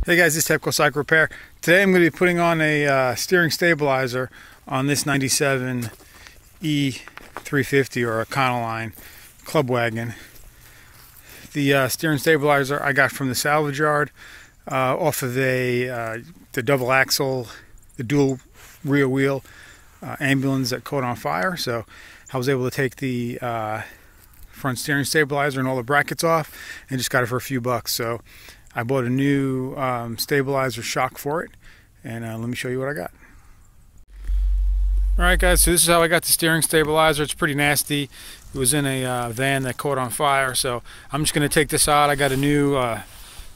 Hey guys, this is Tepco Cycle Repair. Today I'm going to be putting on a steering stabilizer on this 97 E350 or Econoline club wagon. The steering stabilizer I got from the salvage yard off of the double axle, the dual rear wheel ambulance that caught on fire. So I was able to take the front steering stabilizer and all the brackets off and just got it for a few bucks. So I bought a new stabilizer shock for it, and let me show you what I got. Alright guys, so this is how I got the steering stabilizer. It's pretty nasty. It was in a van that caught on fire, so I'm just going to take this out. I got a new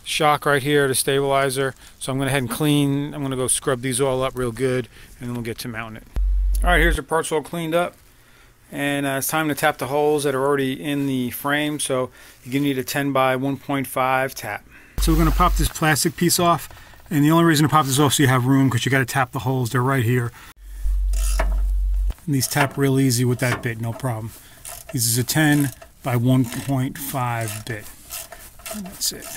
shock right here, the stabilizer, so I'm going to head and clean. I'm going to go scrub these all up real good, and then we'll get to mounting it. Alright, here's the parts all cleaned up, and it's time to tap the holes that are already in the frame. So you're going to need a 10 by 1.5 tap. So we're going to pop this plastic piece off, and the only reason to pop this off so you have room, because you got to tap the holes. They're right here, and these tap real easy with that bit, no problem. This is a 10 by 1.5 bit, and that's it.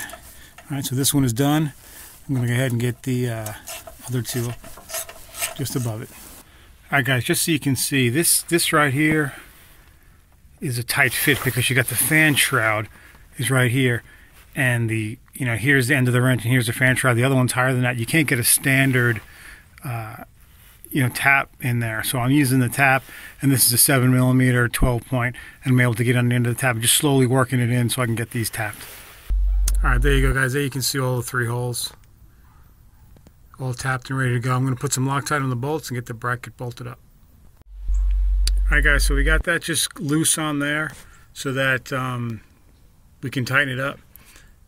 Alright, so this one is done. I'm going to go ahead and get the other two just above it. Alright guys, just so you can see, this right here is a tight fit because you got the fan shroud is right here, and the here's the end of the wrench and here's the fan shroud. The other one's higher than that. You can't get a standard tap in there, so I'm using the tap, and this is a 7mm 12 point, and I'm able to get on the end of the tap and just slowly working it in so I can get these tapped. Alright, there you go guys. There you can see all the 3 holes all tapped and ready to go. I'm going to put some Loctite on the bolts and get the bracket bolted up. Alright guys, so we got that just loose on there so that we can tighten it up.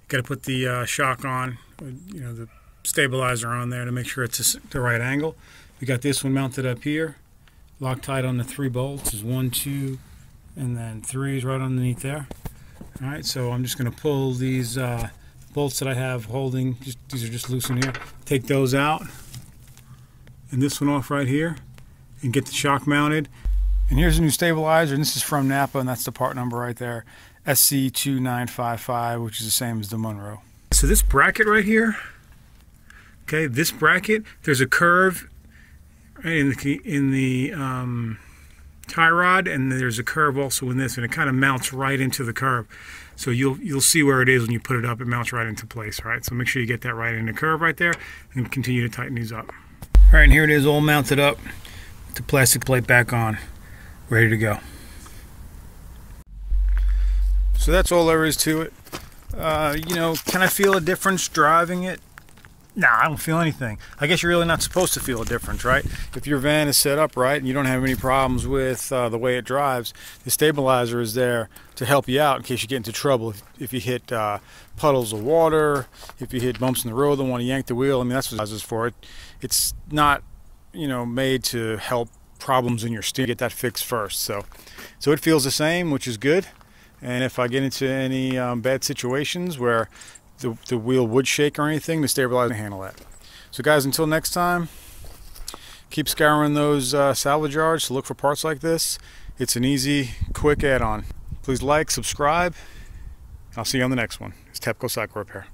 Got to put the shock on, the stabilizer on there to make sure it's the right angle. We got this one mounted up here. Loctite on the 3 bolts is 1, 2, and then 3 is right underneath there. All right, so I'm just going to pull these bolts that I have holding. These are just loose in here. Take those out, and this one off right here, and get the shock mounted. And here's a new stabilizer, and this is from Napa, and that's the part number right there. SC2955, which is the same as the Monroe. So this bracket right here, okay, this bracket, there's a curve right in the tie rod, and there's a curve also in this, and it kind of mounts right into the curve. So you'll see where it is when you put it up. It mounts right into place, right? So make sure you get that right in the curve right there, and continue to tighten these up. All right, and here it is all mounted up with the plastic plate back on, ready to go. So that's all there is to it. Can I feel a difference driving it? Nah, I don't feel anything. I guess you're really not supposed to feel a difference, right? If your van is set up right and you don't have any problems with the way it drives, the stabilizer is there to help you out in case you get into trouble. If you hit puddles of water, if you hit bumps in the road that want to yank the wheel, I mean, that's what it is for. It's not, made to help problems in your steering. Get that fixed first. So it feels the same, which is good. And if I get into any bad situations where the wheel would shake or anything, the stabilizer can handle that. So guys, until next time, keep scouring those salvage yards to look for parts like this. It's an easy, quick add-on. Please like, subscribe. I'll see you on the next one. It's Tepco Cycle Repair.